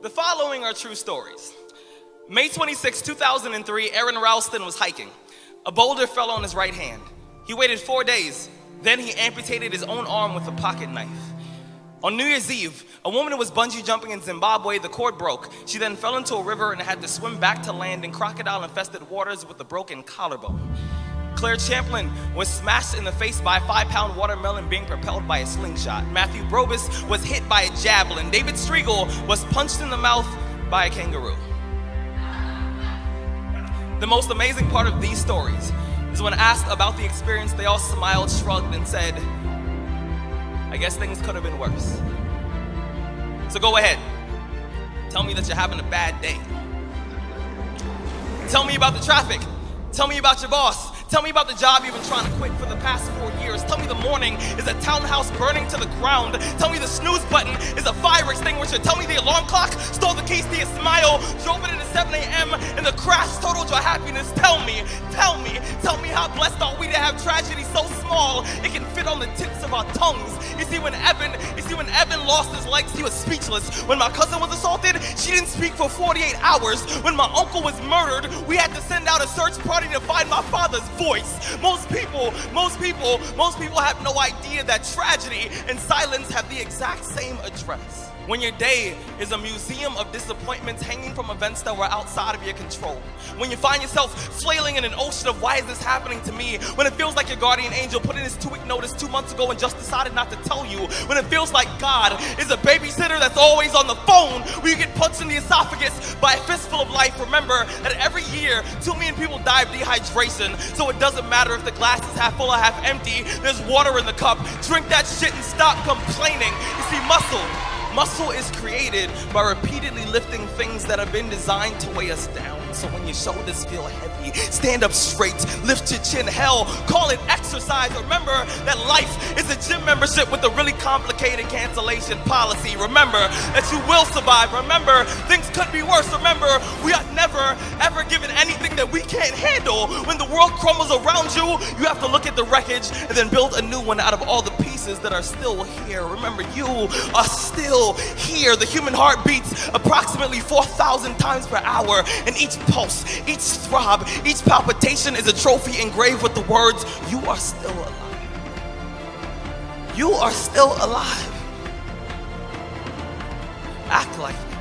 The following are true stories. May 26, 2003, Aaron Ralston was hiking. A boulder fell on his right hand. He waited 4 days. Then he amputated his own arm with a pocket knife. On New Year's Eve, a woman who was bungee jumping in Zimbabwe, the cord broke. She then fell into a river and had to swim back to land in crocodile-infested waters with a broken collarbone. Claire Champlin was smashed in the face by a 5-pound watermelon being propelled by a slingshot. Matthew Brobus was hit by a javelin. David Striegel was punched in the mouth by a kangaroo. The most amazing part of these stories is when asked about the experience, they all smiled, shrugged, and said, I guess things could have been worse. So go ahead. Tell me that you're having a bad day. Tell me about the traffic. Tell me about your boss. Tell me about the job you've been trying to quit for the past 4 years. Tell me the morning is a townhouse burning to the ground. Tell me the snooze button is a fire extinguisher. Tell me the alarm clock stole the keys to your smile, drove it into 7 a.m. and the crash totaled your happiness. Tell me how blessed are we to have tragedy so small it can fit on the tips of our tongues. You see, when Evan lost his legs, he was speechless. When my cousin was assaulted, she didn't speak for 48 hours. When my uncle was murdered, we had to send out a search party to find my father's voice. Most people have no idea that tragedy and silence have the exact same address. When your day is a museum of disappointments hanging from events that were outside of your control. When you find yourself flailing in an ocean of why is this happening to me? When it feels like your guardian angel put in his 2-week notice 2 months ago and just decided not to tell you. When it feels like God is a babysitter that's always on the phone. When you get punched in the esophagus by a fistful of life. Remember that every year 2 million people die of dehydration. So it doesn't matter if the glass is half full or half empty. There's water in the cup. Drink that shit and stop complaining. You see, Muscle is created by repeatedly lifting things that have been designed to weigh us down. So when your shoulders feel heavy, stand up straight, lift your chin. Hell, call it exercise. Remember that life is a gym membership with a really complicated cancellation policy. Remember that you will survive. Remember, things could be worse. Remember, we are never, ever given anything that we can't handle. When the world crumbles around you, you have to look at the wreckage and then build a new one out of all the pieces that are still here. Remember, you are still here. The human heart beats approximately 4,000 times per hour, and each pulse, each throb, each palpitation is a trophy engraved with the words, you are still alive. You are still alive. Act like it.